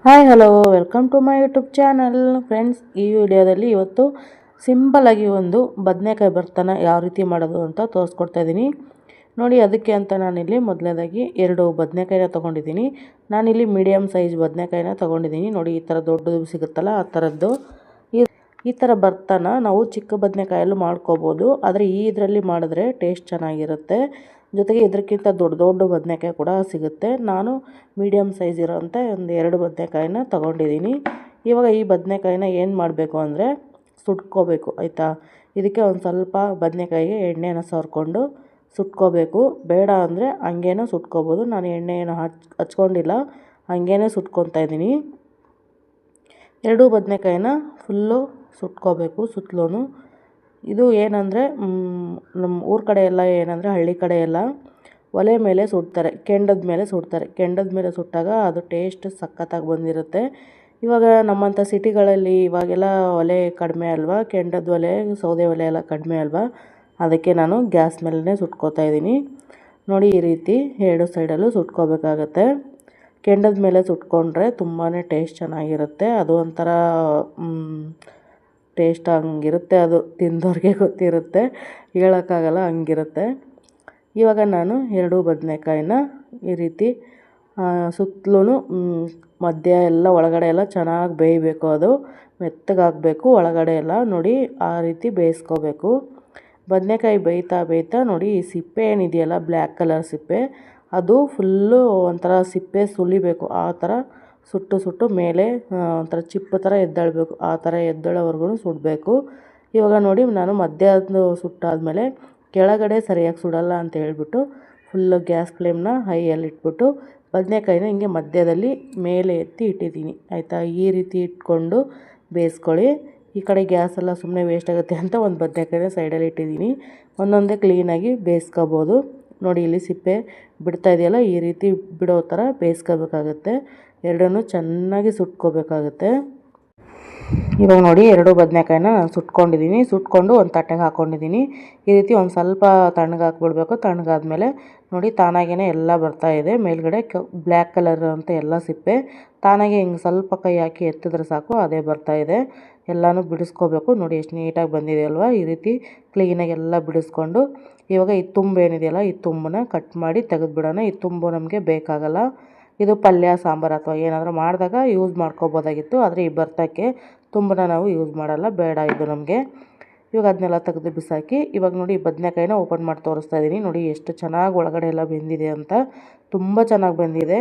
Hi hello welcome to my YouTube channel friends. ಈ ವಿಡಿಯೋದಲ್ಲಿ ಇವತ್ತು ಸಿಂಪಲಾಗಿ ಒಂದು ಬದನೆಕಾಯಿ ಭರ್ತನ ಯಾವ ರೀತಿ ಮಾಡೋದು ಅಂತ ತೋರಿಸ್ಕೊಡ್ತಾ ಇದ್ದೀನಿ ನೋಡಿ. ಅದಕ್ಕೆ ಅಂತ ನಾನಿಲ್ಲಿ ಮೊದಲನೇದಾಗಿ 2 ಬದನೆಕಾಯಿನ ತೊಗೊಂಡಿದ್ದೀನಿ. ನಾನಿಲ್ಲಿ ಮೀಡಿಯಮ್ ಸೈಜ್ ಬದನೆಕಾಯಿನ ತೊಗೊಂಡಿದ್ದೀನಿ ನೋಡಿ. ಈ ಥರ ದೊಡ್ಡದು ಸಿಗುತ್ತಲ್ಲ ಆ ಥರದ್ದು. ಈ ಥರ ಭರ್ತನ ನಾವು ಚಿಕ್ಕ ಬದನೆಕಾಯಲ್ಲೂ ಮಾಡ್ಕೋಬೋದು, ಆದರೆ ಇದರಲ್ಲಿ ಮಾಡಿದ್ರೆ ಟೇಸ್ಟ್ ಚೆನ್ನಾಗಿರುತ್ತೆ. ಜೊತೆಗೆ ಇದಕ್ಕಿಂತ ದೊಡ್ಡ ದೊಡ್ಡ ಬದನೆಕಾಯಿ ಕೂಡ ಸಿಗುತ್ತೆ. ನಾನು ಮೀಡಿಯಮ್ ಸೈಜ್ ಇರೋಂಥ ಒಂದು 2 ಬದನೆಕಾಯಿನ ತೊಗೊಂಡಿದ್ದೀನಿ. ಇವಾಗ ಈ ಬದನೆಕಾಯಿನ ಏನು ಮಾಡಬೇಕು ಅಂದರೆ ಸುಟ್ಕೋಬೇಕು ಆಯಿತಾ. ಇದಕ್ಕೆ ಒಂದು ಸ್ವಲ್ಪ ಬದನೆಕಾಯಿಗೆ ಎಣ್ಣೆನ ಸವರ್ಕೊಂಡು ಸುಟ್ಕೋಬೇಕು. ಬೇಡ ಅಂದರೆ ಹಂಗೇನೂ ಸುಟ್ಕೋಬೋದು. ನಾನು ಎಣ್ಣೆ ಏನು ಹಚ್ಕೊಂಡಿಲ್ಲ, ಹಂಗೇ ಸುಟ್ಕೊತಾ ಇದ್ದೀನಿ. 2 ಬದನೆಕಾಯಿನ ಫುಲ್ಲು ಸುಟ್ಕೋಬೇಕು ಸುತ್ತಲೂ. ಇದು ಏನಂದರೆ ನಮ್ಮ ಊರ ಕಡೆ ಎಲ್ಲ ಏನಂದರೆ ಹಳ್ಳಿ ಕಡೆ ಎಲ್ಲ ಒಲೆ ಮೇಲೆ ಸುಡ್ತಾರೆ, ಕೆಂಡದ ಮೇಲೆ ಸುಡ್ತಾರೆ. ಕೆಂಡದ ಮೇಲೆ ಸುಟ್ಟಾಗ ಅದು ಟೇಸ್ಟ್ ಸಖತ್ತಾಗಿ ಬಂದಿರುತ್ತೆ. ಇವಾಗ ನಮ್ಮಂಥ ಸಿಟಿಗಳಲ್ಲಿ ಇವಾಗೆಲ್ಲ ಒಲೆ ಕಡಿಮೆ ಅಲ್ವಾ, ಕೆಂಡದ ಒಲೆ ಸೌದೆ ಒಲೆ ಎಲ್ಲ ಕಡಿಮೆ ಅಲ್ವಾ, ಅದಕ್ಕೆ ನಾನು ಗ್ಯಾಸ್ ಮೇಲೇ ಸುಟ್ಕೋತಾ ಇದ್ದೀನಿ ನೋಡಿ. ಈ ರೀತಿ 2 ಸೈಡಲ್ಲೂ ಸುಟ್ಕೋಬೇಕಾಗತ್ತೆ. ಕೆಂಡದ ಮೇಲೆ ಸುಟ್ಕೊಂಡ್ರೆ ತುಂಬಾ ಟೇಸ್ಟ್ ಚೆನ್ನಾಗಿರುತ್ತೆ. ಅದು ಒಂಥರ ಟೇಸ್ಟ್ ಹಂಗಿರುತ್ತೆ, ಅದು ತಿಂದವ್ರಿಗೆ ಗೊತ್ತಿರುತ್ತೆ, ಹೇಳೋಕ್ಕಾಗಲ್ಲ ಹಂಗಿರುತ್ತೆ. ಇವಾಗ ನಾನು 2 ಬದನೆಕಾಯಿನ ಈ ರೀತಿ ಸುತ್ತಲೂ ಮಧ್ಯ ಎಲ್ಲ ಒಳಗಡೆ ಎಲ್ಲ ಚೆನ್ನಾಗಿ ಬೇಯಬೇಕು. ಅದು ಮೆತ್ತಗಾಗಬೇಕು ಒಳಗಡೆ ಎಲ್ಲ ನೋಡಿ, ಆ ರೀತಿ ಬೇಯಿಸ್ಕೋಬೇಕು. ಬದನೆಕಾಯಿ ಬೇಯ್ತಾ ಬೇಯ್ತಾ ನೋಡಿ, ಈ ಸಿಪ್ಪೆ ಏನಿದೆಯಲ್ಲ ಬ್ಲ್ಯಾಕ್ ಕಲರ್ ಸಿಪ್ಪೆ, ಅದು ಫುಲ್ಲು ಒಂಥರ ಸಿಪ್ಪೆ ಸುಲಿಬೇಕು. ಆ ಥರ ಸುಟ್ಟು ಮೇಲೆ ಒಂಥರ ಚಿಪ್ಪು ಥರ ಎದ್ದೇಳಬೇಕು. ಆ ಥರ ಎದ್ದೇಳೋವರೆಗೂ ಸುಡಬೇಕು. ಇವಾಗ ನೋಡಿ, ನಾನು ಮಧ್ಯಾಹ್ನ ಸುಟ್ಟಾದಮೇಲೆ ಕೆಳಗಡೆ ಸರಿಯಾಗಿ ಸುಡಲ್ಲ ಅಂತ ಹೇಳ್ಬಿಟ್ಟು ಫುಲ್ಲು ಗ್ಯಾಸ್ ಫ್ಲೇಮ್ನ ಹೈಯಲ್ಲಿ ಇಟ್ಬಿಟ್ಟು ಬದನೆಕಾಯಿನ ಹಿಂಗೆ ಮಧ್ಯದಲ್ಲಿ ಮೇಲೆ ಎತ್ತಿ ಇಟ್ಟಿದ್ದೀನಿ ಆಯಿತಾ. ಈ ರೀತಿ ಇಟ್ಕೊಂಡು ಬೇಯಿಸ್ಕೊಳ್ಳಿ. ಈ ಕಡೆ ಗ್ಯಾಸ್ ಎಲ್ಲ ಸುಮ್ಮನೆ ವೇಸ್ಟ್ ಆಗುತ್ತೆ ಅಂತ ಒಂದು ಬದನೆಕಾಯಿನ ಸೈಡಲ್ಲಿ ಇಟ್ಟಿದ್ದೀನಿ. ಒಂದೊಂದೇ ಕ್ಲೀನಾಗಿ ಬೇಯಿಸ್ಕೋಬೋದು ನೋಡಿ. ಇಲ್ಲಿ ಸಿಪ್ಪೆ ಬಿಡ್ತಾ ಇದೆಯಲ್ಲ, ಈ ರೀತಿ ಬಿಡೋ ಥರ ಬೇಯಿಸ್ಕೋಬೇಕಾಗತ್ತೆ. ಎರಡನ್ನೂ ಚೆನ್ನಾಗಿ ಸುಟ್ಕೋಬೇಕಾಗುತ್ತೆ. ಇವಾಗ ನೋಡಿ, 2 ಬದನೆಕಾಯಿನ ನಾನು ಸುಟ್ಕೊಂಡಿದ್ದೀನಿ. ಸುಟ್ಕೊಂಡು ಒಂದು ತಟ್ಟೆಗೆ ಹಾಕ್ಕೊಂಡಿದ್ದೀನಿ. ಈ ರೀತಿ ಒಂದು ಸ್ವಲ್ಪ ತಣ್ಣಗಾಕ್ಬಿಡ್ಬೇಕು. ತಣ್ಣಗಾದ್ಮೇಲೆ ನೋಡಿ, ತಾನಾಗೇ ಎಲ್ಲ ಬರ್ತಾಯಿದೆ ಮೇಲ್ಗಡೆ ಬ್ಲ್ಯಾಕ್ ಕಲರ್ ಅಂತ ಎಲ್ಲ ಸಿಪ್ಪೆ ತಾನಾಗೆ ಹಿಂಗೆ ಸ್ವಲ್ಪ ಕೈ ಹಾಕಿ ಎತ್ತಿದ್ರೆ ಸಾಕು, ಅದೇ ಬರ್ತಾಯಿದೆ. ಎಲ್ಲನೂ ಬಿಡಿಸ್ಕೋಬೇಕು ನೋಡಿ, ಎಷ್ಟು ನೀಟಾಗಿ ಬಂದಿದೆ ಅಲ್ವಾ. ಈ ರೀತಿ ಕ್ಲೀನಾಗಿ ಎಲ್ಲ ಬಿಡಿಸ್ಕೊಂಡು ಇವಾಗ ಈ ತುಂಬು ಏನಿದೆಯಲ್ಲ, ಈ ತುಂಬನ್ನ ಕಟ್ ಮಾಡಿ ತೆಗೆದುಬಿಡೋಣ. ಈ ತುಂಬು ನಮಗೆ ಬೇಕಾಗಲ್ಲ. ಇದು ಪಲ್ಯ ಸಾಂಬಾರು ಅಥವಾ ಏನಾದರೂ ಮಾಡಿದಾಗ ಯೂಸ್ ಮಾಡ್ಕೋಬೋದಾಗಿತ್ತು, ಆದರೆ ಈ ಭರ್ತಕ್ಕೆ ತುಂಬನ ನಾವು ಯೂಸ್ ಮಾಡಲ್ಲ, ಬೇಡ ಇದು ನಮಗೆ. ಇವಾಗ ಅದನ್ನೆಲ್ಲ ತೆಗೆದು ಬಿಸಾಕಿ ಇವಾಗ ನೋಡಿ, ಬದನೆಕಾಯಿನ ಓಪನ್ ಮಾಡಿ ತೋರಿಸ್ತಾ ಇದ್ದೀನಿ ನೋಡಿ, ಎಷ್ಟು ಚೆನ್ನಾಗಿ ಒಳಗಡೆ ಎಲ್ಲ ಬೆಂದಿದೆ ಅಂತ. ತುಂಬ ಚೆನ್ನಾಗಿ ಬೆಂದಿದೆ.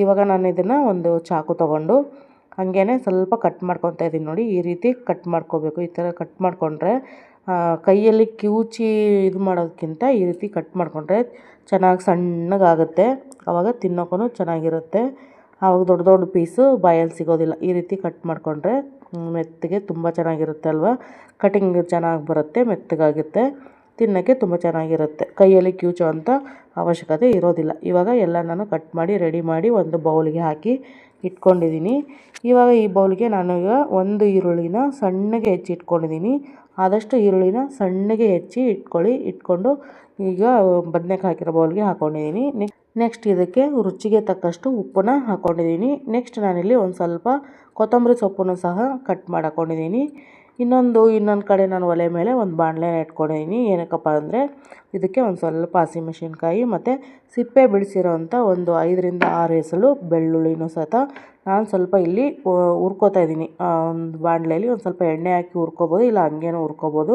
ಇವಾಗ ನಾನು ಇದನ್ನು ಒಂದು ಚಾಕು ತೊಗೊಂಡು ಹಾಗೇ ಸ್ವಲ್ಪ ಕಟ್ ಮಾಡ್ಕೊತಾ ಇದ್ದೀನಿ ನೋಡಿ. ಈ ರೀತಿ ಕಟ್ ಮಾಡ್ಕೋಬೇಕು. ಈ ಥರ ಕಟ್ ಮಾಡಿಕೊಂಡ್ರೆ ಕೈಯಲ್ಲಿ ಕಿವುಚಿ ಇದು ಮಾಡೋದಕ್ಕಿಂತ ಈ ರೀತಿ ಕಟ್ ಮಾಡಿಕೊಂಡ್ರೆ ಚೆನ್ನಾಗಿ ಸಣ್ಣಗಾಗುತ್ತೆ. ಆವಾಗ ತಿನ್ನೋಕ್ಕೂ ಚೆನ್ನಾಗಿರುತ್ತೆ. ಆವಾಗ ದೊಡ್ಡ ದೊಡ್ಡ ಪೀಸು ಬಾಯಲ್ಲಿ ಸಿಗೋದಿಲ್ಲ. ಈ ರೀತಿ ಕಟ್ ಮಾಡಿಕೊಂಡ್ರೆ ಮೆತ್ತಗೆ ತುಂಬ ಚೆನ್ನಾಗಿರುತ್ತೆ ಅಲ್ವಾ. ಕಟಿಂಗ್ ಚೆನ್ನಾಗಿ ಬರುತ್ತೆ, ಮೆತ್ತಗಾಗುತ್ತೆ, ತಿನ್ನೋಕ್ಕೆ ತುಂಬ ಚೆನ್ನಾಗಿರುತ್ತೆ. ಕೈಯಲ್ಲಿ ಕಿವುಚೋ ಅಂಥ ಅವಶ್ಯಕತೆ ಇರೋದಿಲ್ಲ. ಇವಾಗ ಎಲ್ಲ ನಾನು ಕಟ್ ಮಾಡಿ ರೆಡಿ ಮಾಡಿ ಒಂದು ಬೌಲ್ಗೆ ಹಾಕಿ ಇಟ್ಕೊಂಡಿದ್ದೀನಿ. ಇವಾಗ ಈ ಬೌಲ್ಗೆ ನಾನು ಈಗ 1 ಈರುಳ್ಳಿನ ಸಣ್ಣಗೆ ಹೆಚ್ಚಿ ಇಟ್ಕೊಂಡಿದ್ದೀನಿ. ಆದಷ್ಟು ಈರುಳ್ಳಿನ ಸಣ್ಣಗೆ ಹೆಚ್ಚಿ ಇಟ್ಕೊಂಡು ಈಗ ಬದನೆಕಾಯಿ ಹಾಕಿರೋ ಬೌಲ್ಗೆ ಹಾಕ್ಕೊಂಡಿದ್ದೀನಿ. ನೆಕ್ಸ್ಟ್ ಇದಕ್ಕೆ ರುಚಿಗೆ ತಕ್ಕಷ್ಟು ಉಪ್ಪನ್ನ ಹಾಕ್ಕೊಂಡಿದ್ದೀನಿ. ನೆಕ್ಸ್ಟ್ ನಾನಿಲ್ಲಿ ಒಂದು ಸ್ವಲ್ಪ ಕೊತ್ತಂಬರಿ ಸೊಪ್ಪನ್ನು ಸಹ ಕಟ್ ಮಾಡಿ ಹಾಕ್ಕೊಂಡಿದ್ದೀನಿ. ಇನ್ನೊಂದು ಕಡೆ ನಾನು ಒಲೆ ಮೇಲೆ ಒಂದು ಬಾಣಲೆನ ಇಟ್ಕೊಂಡಿದ್ದೀನಿ. ಏನಕ್ಕಪ್ಪ ಅಂದರೆ ಇದಕ್ಕೆ ಒಂದು ಸ್ವಲ್ಪ ಹಸಿಮೆಣಸಿನ್ಕಾಯಿ ಮತ್ತು ಸಿಪ್ಪೆ ಬಿಡಿಸಿರೋಂಥ ಒಂದು 5ರಿಂದ 6 ಎಸಳು ಬೆಳ್ಳುಳ್ಳಿನೂ ಸಹಿತ ನಾನು ಸ್ವಲ್ಪ ಇಲ್ಲಿ ಹುರ್ಕೋತಾ ಇದ್ದೀನಿ. ಒಂದು ಬಾಣಲೆಯಲ್ಲಿ ಒಂದು ಸ್ವಲ್ಪ ಎಣ್ಣೆ ಹಾಕಿ ಹುರ್ಕೋಬೋದು, ಇಲ್ಲ ಹಂಗೇನೂ ಹುರ್ಕೋಬೋದು.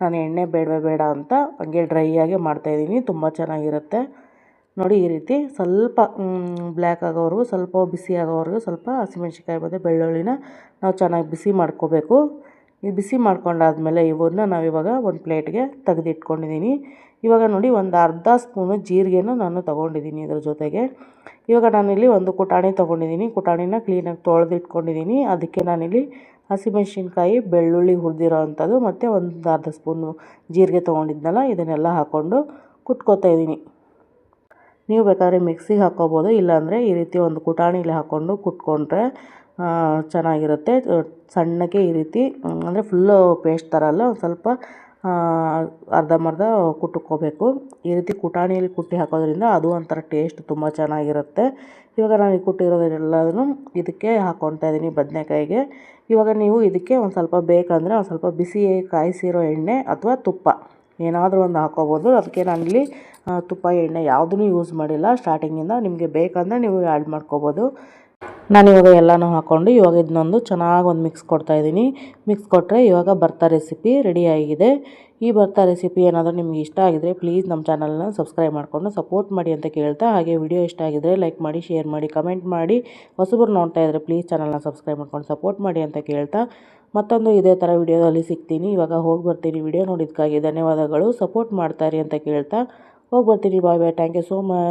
ನಾನು ಎಣ್ಣೆ ಬೇಡ ಅಂತ ಹಂಗೆ ಡ್ರೈ ಆಗೇ ಮಾಡ್ತಾಯಿದ್ದೀನಿ. ತುಂಬ ಚೆನ್ನಾಗಿರುತ್ತೆ ನೋಡಿ. ಈ ರೀತಿ ಸ್ವಲ್ಪ ಬ್ಲ್ಯಾಕ್ ಆಗೋವರೆಗೂ, ಸ್ವಲ್ಪ ಬಿಸಿ ಆಗೋವರೆಗೂ ಸ್ವಲ್ಪ ಹಸಿಮೆಣ್ಸಿನ್ಕಾಯಿ ಮತ್ತು ಬೆಳ್ಳುಳ್ಳಿನ ನಾವು ಚೆನ್ನಾಗಿ ಬಿಸಿ ಮಾಡ್ಕೋಬೇಕು. ಈ ಬಿಸಿ ಮಾಡ್ಕೊಂಡಾದ್ಮೇಲೆ ಇವನ್ನ ನಾವಿವಾಗ ಒಂದು ಪ್ಲೇಟ್ಗೆ ತೆಗೆದಿಟ್ಕೊಂಡಿದ್ದೀನಿ. ಇವಾಗ ನೋಡಿ, ಒಂದು ಅರ್ಧ ಸ್ಪೂನು ಜೀರಿಗೆನೂ ನಾನು ತೊಗೊಂಡಿದ್ದೀನಿ ಇದ್ರ ಜೊತೆಗೆ. ಇವಾಗ ನಾನಿಲ್ಲಿ ಒಂದು ಕುಟಾಣಿ ತೊಗೊಂಡಿದ್ದೀನಿ. ಕುಟಾಣಿನ ಕ್ಲೀನಾಗಿ ತೊಳೆದು ಇಟ್ಕೊಂಡಿದ್ದೀನಿ. ಅದಕ್ಕೆ ನಾನಿಲ್ಲಿ ಹಸಿಮೆಣ್ಸಿನ್ಕಾಯಿ, ಬೆಳ್ಳುಳ್ಳಿ ಹುರಿದಿರೋ ಅಂಥದ್ದು ಮತ್ತು ಒಂದು ಅರ್ಧ ಸ್ಪೂನು ಜೀರಿಗೆ ತೊಗೊಂಡಿದ್ನಲ್ಲ, ಇದನ್ನೆಲ್ಲ ಹಾಕ್ಕೊಂಡು ಕುಟ್ಕೋತಾ ಇದ್ದೀನಿ. ನೀವು ಬೇಕಾದರೆ ಮಿಕ್ಸಿಗೆ ಹಾಕ್ಕೋಬೋದು, ಇಲ್ಲಾಂದರೆ ಈ ರೀತಿ ಒಂದು ಕುಟಾಣಿಲಿ ಹಾಕ್ಕೊಂಡು ಕುಟ್ಕೊಂಡ್ರೆ ಚೆನ್ನಾಗಿರುತ್ತೆ. ಸಣ್ಣಗೆ ಈ ರೀತಿ ಅಂದರೆ ಫುಲ್ಲು ಪೇಸ್ಟ್ ಥರ ಅಲ್ಲ, ಒಂದು ಸ್ವಲ್ಪ ಅರ್ಧಂಬರ್ಧ ಕುಟ್ಕೋಬೇಕು. ಈ ರೀತಿ ಕುಟಾಣಿಯಲ್ಲಿ ಕುಟ್ಟಿ ಹಾಕೋದ್ರಿಂದ ಅದು ಒಂಥರ ಟೇಸ್ಟ್ ತುಂಬ ಚೆನ್ನಾಗಿರುತ್ತೆ. ಇವಾಗ ನಾನು ಕೊಟ್ಟಿರೋದೆಲ್ಲದನ್ನು ಇದಕ್ಕೆ ಹಾಕ್ಕೊಳ್ತಾ ಇದ್ದೀನಿ ಬದನೆಕಾಯಿಗೆ. ಇವಾಗ ನೀವು ಇದಕ್ಕೆ ಒಂದು ಸ್ವಲ್ಪ ಬೇಕಂದರೆ ಒಂದು ಸ್ವಲ್ಪ ಬಿಸಿ ಕಾಯಿಸಿರೋ ಎಣ್ಣೆ ಅಥವಾ ತುಪ್ಪ ಏನಾದರೂ ಒಂದು ಹಾಕ್ಕೋಬೋದು. ಅದಕ್ಕೆ ನಾನಿಲ್ಲಿ ತುಪ್ಪ ಎಣ್ಣೆ ಯಾವುದೂ ಯೂಸ್ ಮಾಡಿಲ್ಲ ಸ್ಟಾರ್ಟಿಂಗಿಂದ. ನಿಮಗೆ ಬೇಕಂದರೆ ನೀವು ಆ್ಯಡ್ ಮಾಡ್ಕೋಬೋದು. ನಾನಿವಾಗ ಎಲ್ಲನೂ ಹಾಕ್ಕೊಂಡು ಇವಾಗ ಇದನ್ನೊಂದು ಚೆನ್ನಾಗಿ ಒಂದು ಮಿಕ್ಸ್ ಕೊಡ್ತಾಯಿದ್ದೀನಿ. ಮಿಕ್ಸ್ ಕೊಟ್ಟರೆ ಇವಾಗ ಭರ್ತಾ ರೆಸಿಪಿ ರೆಡಿಯಾಗಿದೆ. ಈ ಭರ್ತಾ ರೆಸಿಪಿ ಏನಾದರೂ ನಿಮ್ಗೆ ಇಷ್ಟ ಆಗಿದರೆ ಪ್ಲೀಸ್ ನಮ್ಮ ಚಾನಲ್ನ ಸಬ್ಸ್ಕ್ರೈಬ್ ಮಾಡಿಕೊಂಡು ಸಪೋರ್ಟ್ ಮಾಡಿ ಅಂತ ಕೇಳ್ತಾ, ಹಾಗೆ ವಿಡಿಯೋ ಇಷ್ಟ ಆಗಿದರೆ ಲೈಕ್ ಮಾಡಿ, ಶೇರ್ ಮಾಡಿ, ಕಮೆಂಟ್ ಮಾಡಿ. ಹೊಸಬರು ನೋಡ್ತಾ ಇದ್ದರೆ ಪ್ಲೀಸ್ ಚಾನಲ್ನ ಸಬ್ಸ್ಕ್ರೈಬ್ ಮಾಡ್ಕೊಂಡು ಸಪೋರ್ಟ್ ಮಾಡಿ ಅಂತ ಕೇಳ್ತಾ, ಮತ್ತೊಂದು ಇದೇ ಥರ ವಿಡಿಯೋದಲ್ಲಿ ಸಿಗ್ತೀನಿ. ಇವಾಗ ಹೋಗಿ ಬರ್ತೀನಿ. ವಿಡಿಯೋ ನೋಡಿದ್ದಕ್ಕಾಗಿ ಧನ್ಯವಾದಗಳು. ಸಪೋರ್ಟ್ ಮಾಡ್ತಾಯಿರಿ ಅಂತ ಕೇಳ್ತಾ ಹೋಗಿ ಬರ್ತೀನಿ. Bye bye. Thank you so much.